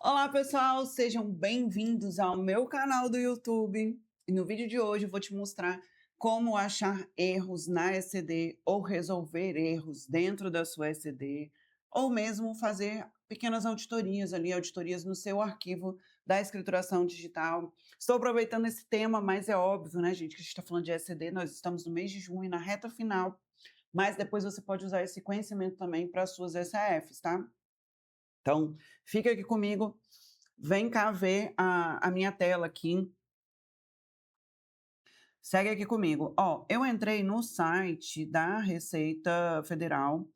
Olá pessoal, sejam bem-vindos ao meu canal do YouTube. E no vídeo de hoje eu vou te mostrar como achar erros na ECD ou resolver erros dentro da sua ECD ou mesmo fazer pequenas auditorias ali, auditorias no seu arquivo da escrituração digital. Estou aproveitando esse tema, mas é óbvio, né, gente, que a gente está falando de ECD, nós estamos no mês de junho, na reta final, mas depois você pode usar esse conhecimento também para as suas SAFs, tá? Então, fica aqui comigo, vem cá ver a minha tela aqui. Segue aqui comigo. Ó, eu entrei no site da Receita Federal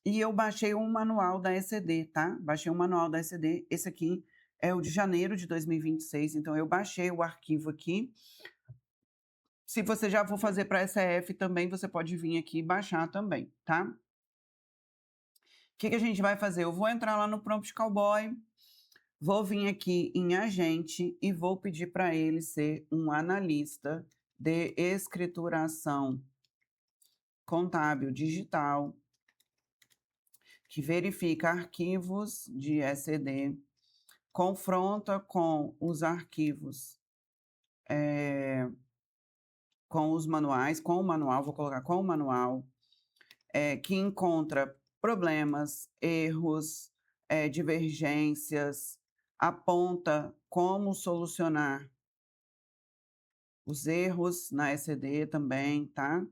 e eu baixei um manual da ECD, tá? Baixei um manual da ECD. Esse aqui é o de janeiro de 2026, então eu baixei o arquivo aqui. Se você já for fazer para SF também, você pode vir aqui e baixar também, tá? O que a gente vai fazer? Eu vou entrar lá no Prompt Cowboy. Vou vir aqui em agente e vou pedir para ele ser um analista de escrituração contábil digital, que verifica arquivos de ECD, confronta com os arquivos, com os manuais, com o manual, vou colocar com o manual, que encontra problemas, erros, divergências, aponta como solucionar os erros na ECD também, tá?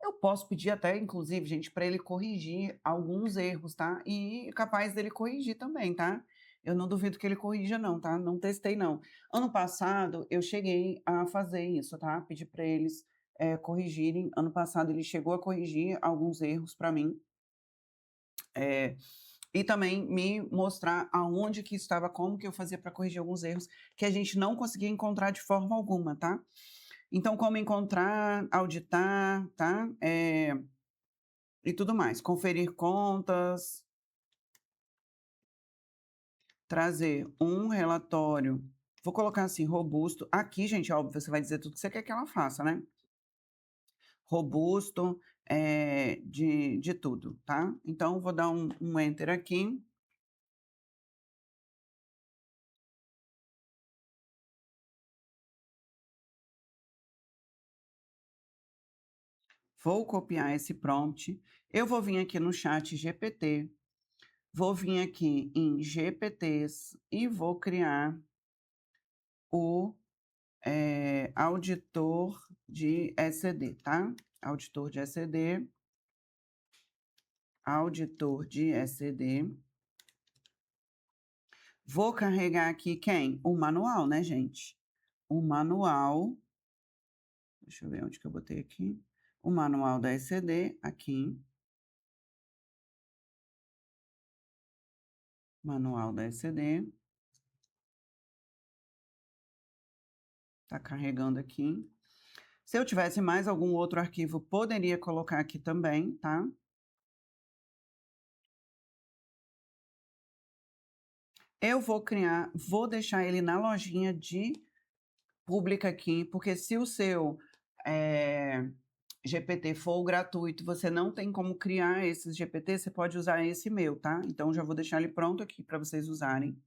Eu posso pedir até, inclusive, gente, para ele corrigir alguns erros, tá? E é capaz dele corrigir também, tá? Eu não duvido que ele corrija não, tá? Não testei não. Ano passado eu cheguei a fazer isso, tá? Pedir para eles, corrigirem. Ano passado ele chegou a corrigir alguns erros para mim, eh, e também me mostrar aonde que estava, como que eu fazia para corrigir alguns erros que a gente não conseguia encontrar de forma alguma, tá? Então, como encontrar, auditar, tá? E tudo mais. Conferir contas, trazer um relatório, vou colocar assim, robusto. Aqui, gente, óbvio, você vai dizer tudo que você quer que ela faça, né? Robusto, de tudo, tá? Então, vou dar um enter aqui. Vou copiar esse prompt. Eu vou vir aqui no chat GPT. Vou vir aqui em GPTs e vou criar o auditor de ECD, tá? Auditor de ECD, auditor de ECD. Vou carregar aqui quem? O manual, né, gente? O manual, deixa eu ver onde que eu botei aqui. O manual da ECD, aqui. Manual da ECD. Tá carregando aqui. Se eu tivesse mais algum outro arquivo, poderia colocar aqui também, tá? Eu vou deixar ele na lojinha de pública aqui, porque se o seu GPT for gratuito, você não tem como criar esses GPT, você pode usar esse meu, tá? Então, já vou deixar ele pronto aqui para vocês usarem.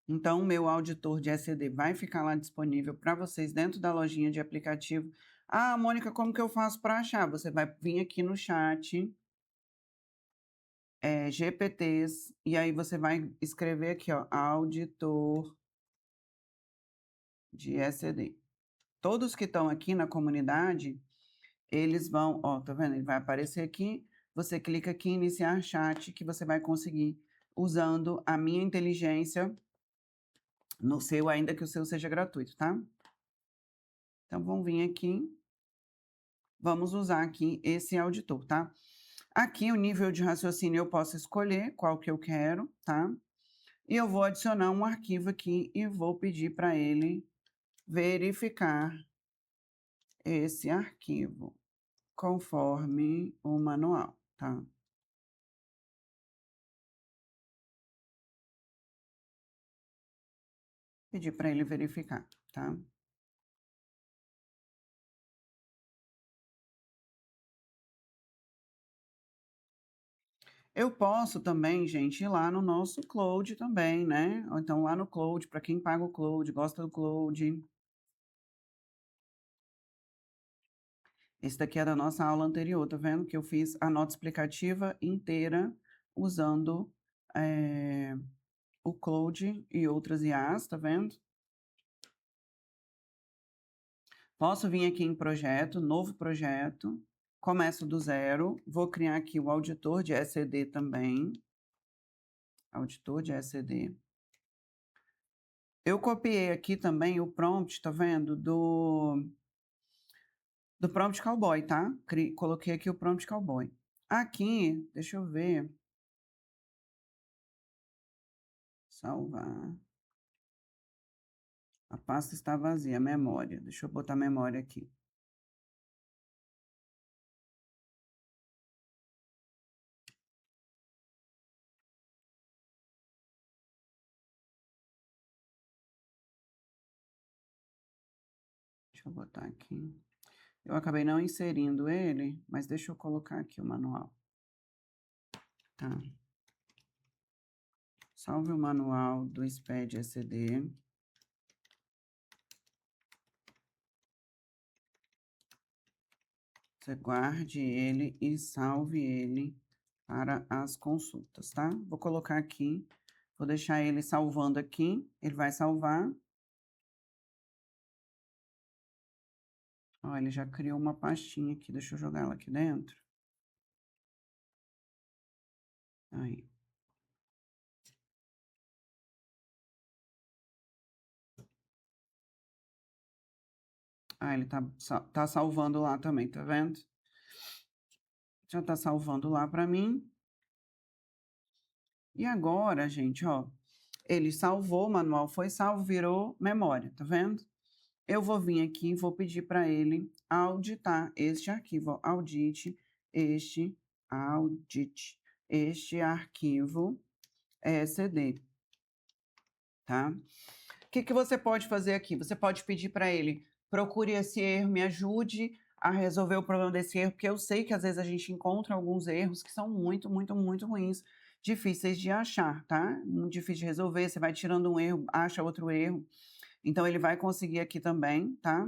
Então, o meu auditor de ECD vai ficar lá disponível para vocês dentro da lojinha de aplicativo. Ah, Mônica, como que eu faço para achar? Você vai vir aqui no chat, GPTs, e aí você vai escrever aqui, ó, auditor de ECD. Todos que estão aqui na comunidade, eles vão, ó, tá vendo? Ele vai aparecer aqui, você clica aqui em iniciar chat, que você vai conseguir usando a minha inteligência no seu, ainda que o seu seja gratuito, tá? Então, vamos vir aqui, vamos usar aqui esse auditor, tá? Aqui, o nível de raciocínio eu posso escolher qual que eu quero, tá? E eu vou adicionar um arquivo aqui e vou pedir para ele verificar esse arquivo conforme o manual, tá? Pedir para ele verificar, tá? Eu posso também, gente, ir lá no nosso Cloud também, né, ou então lá no Cloud, para quem paga o Cloud, gosta do Cloud. Esse daqui é da nossa aula anterior, tá vendo que eu fiz a nota explicativa inteira usando, o Cloud e outras IAs, tá vendo? Posso vir aqui em projeto, novo projeto, começo do zero, vou criar aqui o auditor de ECD também. Auditor de ECD. Eu copiei aqui também o prompt, tá vendo? Do prompt cowboy, tá? Coloquei aqui o prompt cowboy. Aqui, deixa eu ver. Salvar. A pasta está vazia, memória. Deixa eu botar memória aqui. Deixa eu botar aqui. Eu acabei não inserindo ele, mas deixa eu colocar aqui o manual. Tá. Salve o manual do SPED ECD. Você guarde ele e salve ele para as consultas, tá? Vou colocar aqui, vou deixar ele salvando aqui, ele vai salvar. Ó, ele já criou uma pastinha aqui, deixa eu jogar ela aqui dentro. Aí. Ah, ele tá salvando lá também, tá vendo? Já tá salvando lá para mim. E agora, gente, ó, ele salvou, o manual foi salvo, virou memória, tá vendo? Eu vou vir aqui e vou pedir para ele auditar este arquivo, ó, audite este arquivo ECD, tá? O que você pode fazer aqui? Você pode pedir para ele, procure esse erro, me ajude a resolver o problema desse erro, porque eu sei que às vezes a gente encontra alguns erros que são muito, muito, muito ruins, difíceis de achar, tá? Muito difícil de resolver, você vai tirando um erro, acha outro erro. Então, ele vai conseguir aqui também, tá?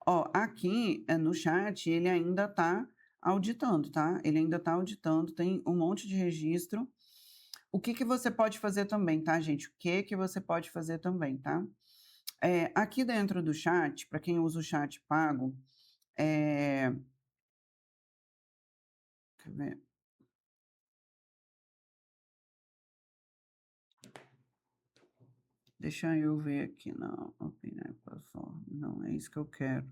Ó, aqui no chat, ele ainda tá auditando, tá? Ele ainda tá auditando, tem um monte de registro. O que você pode fazer também, tá, gente? O que você pode fazer também, tá? Aqui dentro do chat, para quem usa o chat pago, quer ver? Deixa eu ver aqui, não, opinião plataforma, não é isso que eu quero.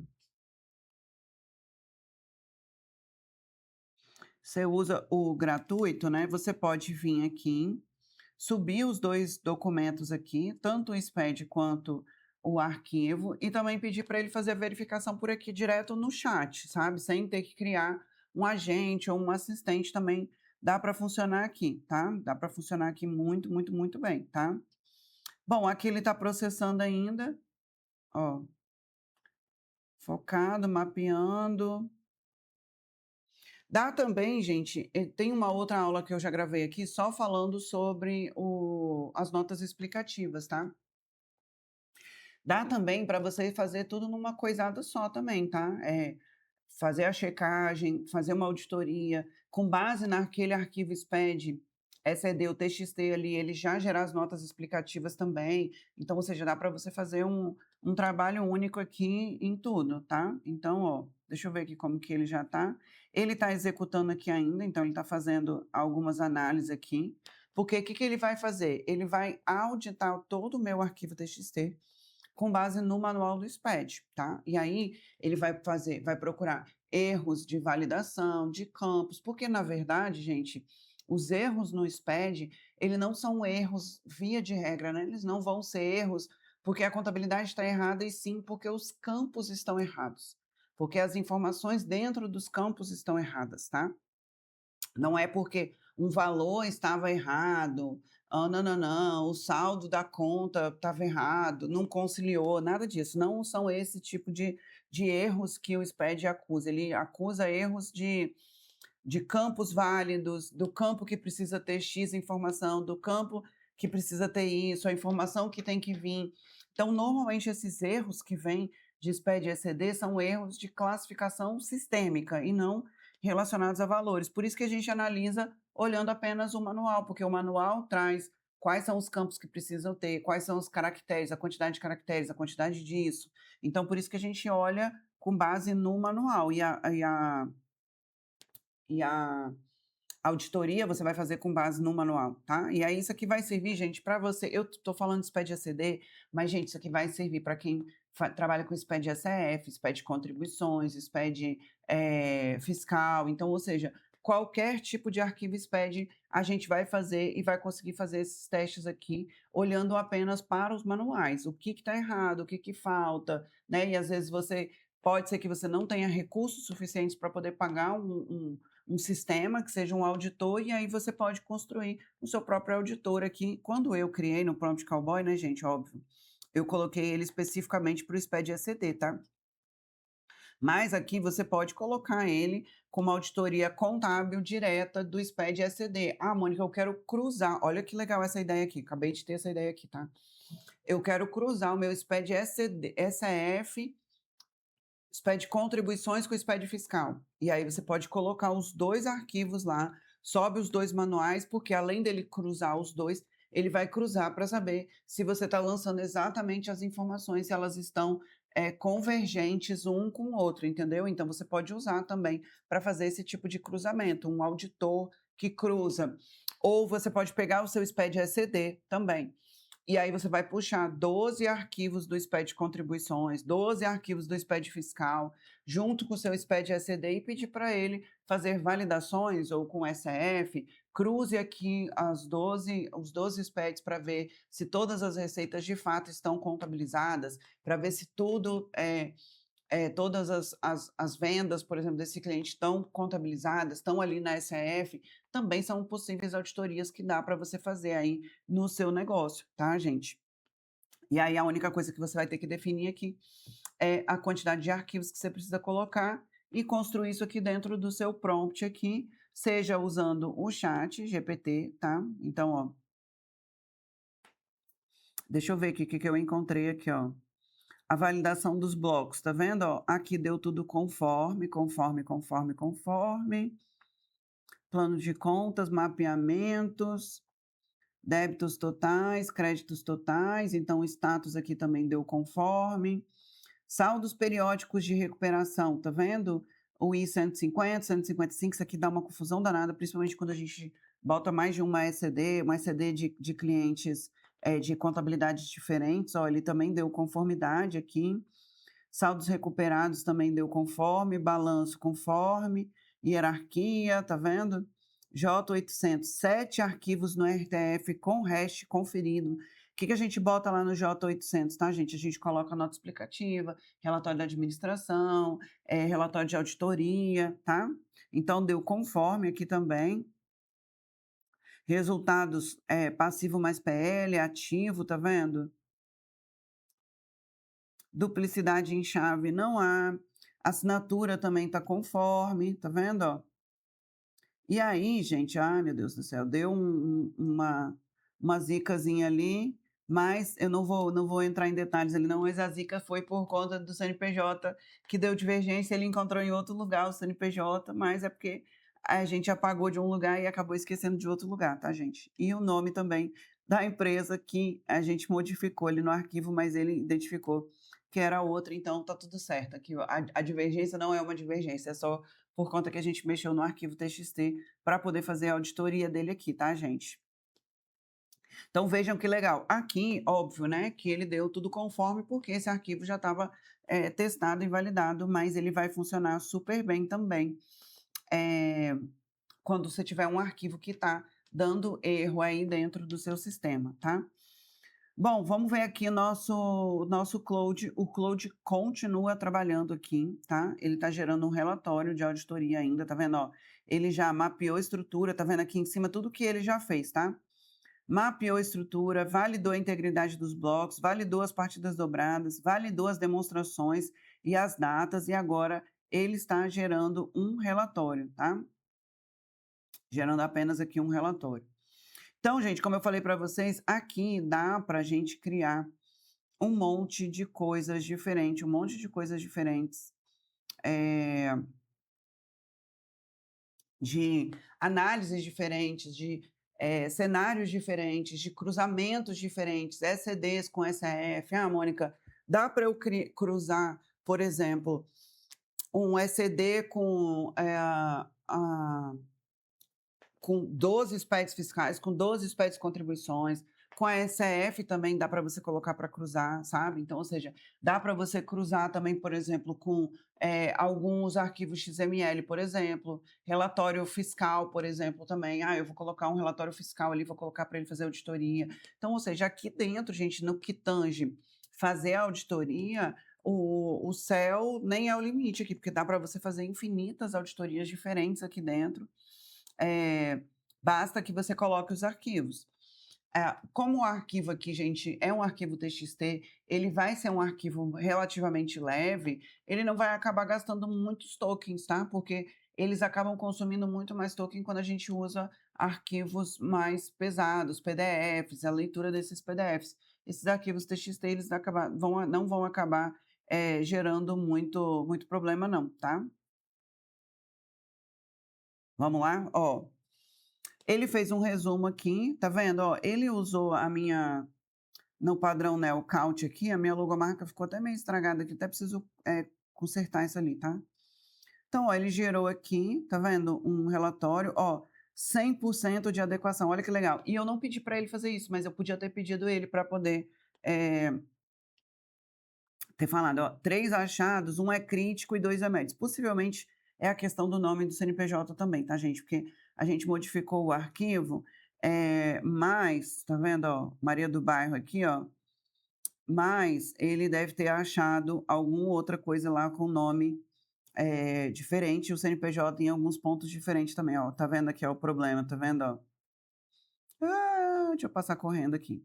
Você usa o gratuito, né? Você pode vir aqui, subir os dois documentos aqui, tanto o SPED quanto o arquivo, e também pedir para ele fazer a verificação por aqui direto no chat, sabe? Sem ter que criar um agente ou um assistente também. Dá para funcionar aqui, tá? Dá para funcionar aqui muito, muito, muito bem, tá? Bom, aqui ele está processando ainda, ó. Focado, mapeando. Dá também, gente, tem uma outra aula que eu já gravei aqui só falando sobre as notas explicativas, tá? Dá também para você fazer tudo numa coisada só também, tá? Fazer a checagem, fazer uma auditoria, com base naquele arquivo SPED, ECD, o TXT ali, ele já gerar as notas explicativas também. Então, ou seja, dá para você fazer um trabalho único aqui em tudo, tá? Então, ó, deixa eu ver aqui como que ele já tá. Ele está executando aqui ainda, então ele está fazendo algumas análises aqui. Porque o que ele vai fazer? Ele vai auditar todo o meu arquivo TXT com base no manual do SPED, tá? E aí ele vai procurar erros de validação, de campos, porque na verdade, gente, os erros no SPED, eles não são erros via de regra, né? Eles não vão ser erros porque a contabilidade está errada, e sim porque os campos estão errados. Porque as informações dentro dos campos estão erradas, tá? Não é porque um valor estava errado, não, não, não, o saldo da conta estava errado, não conciliou, nada disso. Não são esse tipo de erros que o SPED acusa. Ele acusa erros de campos válidos, do campo que precisa ter X informação, do campo que precisa ter isso, a informação que tem que vir. Então, normalmente, esses erros que vêm de SPED e ECD são erros de classificação sistêmica e não relacionados a valores. Por isso que a gente analisa olhando apenas o manual, porque o manual traz quais são os campos que precisam ter, quais são os caracteres, a quantidade de caracteres, a quantidade disso. Então, por isso que a gente olha com base no manual. E a auditoria você vai fazer com base no manual, tá? E aí isso aqui vai servir, gente, para você. Eu tô falando de SPED ECD, mas, gente, isso aqui vai servir para quem trabalha com SPED SF, SPED contribuições, SPED fiscal. Então, ou seja, qualquer tipo de arquivo SPED a gente vai fazer e vai conseguir fazer esses testes aqui, olhando apenas para os manuais. O que está errado, o que falta, né? E às vezes pode ser que você não tenha recursos suficientes para poder pagar um sistema que seja um auditor, e aí você pode construir o seu próprio auditor aqui. Quando eu criei no Prompt Cowboy, né, gente, óbvio, eu coloquei ele especificamente para o SPED ECD, tá? Mas aqui você pode colocar ele com uma auditoria contábil direta do SPED ECD. Ah, Mônica, eu quero cruzar. Olha que legal essa ideia aqui. Acabei de ter essa ideia aqui, tá? Eu quero cruzar o meu SPED ECD, SF, SPED contribuições com o SPED fiscal. E aí você pode colocar os dois arquivos lá, sobe os dois manuais, porque além dele cruzar os dois, ele vai cruzar para saber se você está lançando exatamente as informações, se elas estão convergentes um com o outro, entendeu? Então você pode usar também para fazer esse tipo de cruzamento, um auditor que cruza. Ou você pode pegar o seu SPED ECD também. E aí você vai puxar 12 arquivos do SPED contribuições, 12 arquivos do SPED fiscal, junto com o seu SPED ECD, e pedir para ele fazer validações ou com SF, cruze aqui os 12 SPEDs para ver se todas as receitas de fato estão contabilizadas, para ver se todas as vendas, por exemplo, desse cliente estão contabilizadas, estão ali na SF, também são possíveis auditorias que dá para você fazer aí no seu negócio, tá, gente? E aí a única coisa que você vai ter que definir aqui é a quantidade de arquivos que você precisa colocar e construir isso aqui dentro do seu prompt aqui, seja usando o chat GPT, tá? Então, ó, deixa eu ver aqui o que eu encontrei aqui, ó. A validação dos blocos, tá vendo? Ó, aqui deu tudo conforme. Plano de contas, mapeamentos, débitos totais, créditos totais. Então, o status aqui também deu conforme. Saldos periódicos de recuperação, tá vendo? O I-150, 155, isso aqui dá uma confusão danada, principalmente quando a gente bota mais de uma ECD de clientes de contabilidades diferentes. Ó, ele também deu conformidade aqui. Saldos recuperados também deu conforme, balanço conforme, hierarquia, tá vendo? J800, 7 arquivos no RTF com hash conferido. O que a gente bota lá no J800, tá, gente? A gente coloca nota explicativa, relatório da administração, relatório de auditoria, tá? Então, deu conforme aqui também. Resultados, passivo mais PL, ativo, tá vendo? Duplicidade em chave não há. Assinatura também está conforme, tá vendo, ó? E aí, gente, ai meu Deus do céu, deu uma zicazinha ali, mas eu não vou entrar em detalhes ali não, mas a zica foi por conta do CNPJ, que deu divergência, ele encontrou em outro lugar o CNPJ, mas é porque a gente apagou de um lugar e acabou esquecendo de outro lugar, tá, gente? E o nome também da empresa que a gente modificou ali no arquivo, mas ele identificou que era outra, então tá tudo certo. Aqui, ó, a divergência não é uma divergência, é só por conta que a gente mexeu no arquivo TXT para poder fazer a auditoria dele aqui, tá, gente? Então, vejam que legal. Aqui, óbvio, né, que ele deu tudo conforme, porque esse arquivo já estava testado e validado, mas ele vai funcionar super bem também quando você tiver um arquivo que está dando erro aí dentro do seu sistema, tá? Bom, vamos ver aqui nosso Cloud. O Cloud continua trabalhando aqui, tá? Ele está gerando um relatório de auditoria ainda, tá vendo? Ó, ele já mapeou a estrutura, tá vendo aqui em cima tudo que ele já fez, tá? Mapeou a estrutura, validou a integridade dos blocos, validou as partidas dobradas, validou as demonstrações. e as datas, e agora ele está gerando um relatório, tá? Gerando apenas aqui um relatório. Então, gente, como eu falei para vocês, aqui dá para a gente criar um monte de coisas diferentes, um monte de coisas diferentes, de análises diferentes, de cenários diferentes, de cruzamentos diferentes, SCDs com SAF. Ah, Mônica, dá para eu cruzar, por exemplo, um SCD com 12 SPEDs fiscais, com 12 SPEDs contribuições, com a SF também dá para você colocar para cruzar, sabe? Então, ou seja, dá para você cruzar também, por exemplo, com alguns arquivos XML, por exemplo, relatório fiscal, por exemplo, também. Ah, eu vou colocar um relatório fiscal ali, vou colocar para ele fazer auditoria. Então, ou seja, aqui dentro, gente, no que tange fazer a auditoria, o céu nem é o limite aqui, porque dá para você fazer infinitas auditorias diferentes aqui dentro. Basta que você coloque os arquivos. Como o arquivo aqui, gente, é um arquivo TXT, ele vai ser um arquivo relativamente leve, ele não vai acabar gastando muitos tokens, tá? Porque eles acabam consumindo muito mais token quando a gente usa arquivos mais pesados, PDFs, a leitura desses PDFs. Esses arquivos TXT, eles não vão acabar gerando muito problema não, tá? Vamos lá? Ó, ele fez um resumo aqui, tá vendo? Ó, ele usou no padrão NeoCount aqui, a minha logomarca ficou até meio estragada aqui, até preciso consertar isso ali, tá? Então, ó, ele gerou aqui, tá vendo? Um relatório, ó, 100% de adequação, olha que legal. E eu não pedi para ele fazer isso, mas eu podia ter pedido ele para poder ter falado, ó, 3 achados, 1 é crítico e 2 é médio. Possivelmente é a questão do nome do CNPJ também, tá, gente? Porque a gente modificou o arquivo, mas, tá vendo, ó, Maria do Bairro aqui, ó, mas ele deve ter achado alguma outra coisa lá com nome diferente, o CNPJ em alguns pontos diferentes também, ó. Tá vendo aqui, ó, o problema, tá vendo, ó? Deixa eu passar correndo aqui,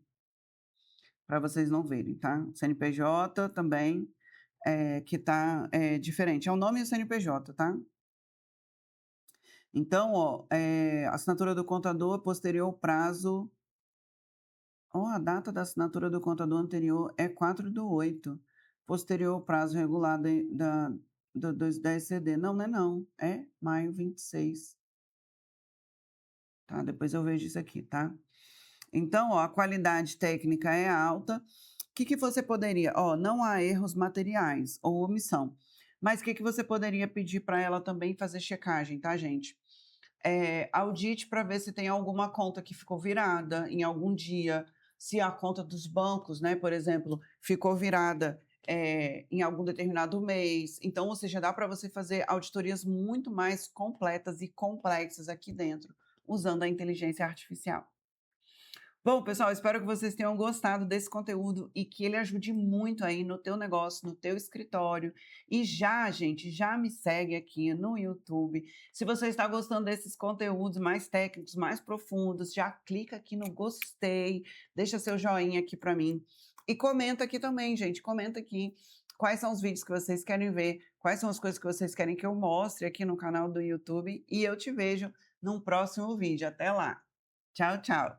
para vocês não verem, tá? CNPJ também que tá diferente. É o nome e o CNPJ, tá? Então, ó, assinatura do contador posterior ao prazo. Ó, a data da assinatura do contador anterior é 4/8. Posterior ao prazo regulado da ECD. Não, não é não. É maio 26. Tá? Depois eu vejo isso aqui, tá? Então, ó, a qualidade técnica é alta. O que você poderia? Ó, não há erros materiais ou omissão. Mas o que você poderia pedir para ela também fazer checagem, tá, gente? Audite para ver se tem alguma conta que ficou virada em algum dia, se a conta dos bancos, né, por exemplo, ficou virada em algum determinado mês. Então, ou seja, dá para você fazer auditorias muito mais completas e complexas aqui dentro, usando a inteligência artificial. Bom, pessoal, espero que vocês tenham gostado desse conteúdo e que ele ajude muito aí no teu negócio, no teu escritório. E já, gente, já me segue aqui no YouTube. Se você está gostando desses conteúdos mais técnicos, mais profundos, já clica aqui no gostei, deixa seu joinha aqui para mim. E comenta aqui também, gente, comenta aqui quais são os vídeos que vocês querem ver, quais são as coisas que vocês querem que eu mostre aqui no canal do YouTube. E eu te vejo num próximo vídeo. Até lá. Tchau, tchau.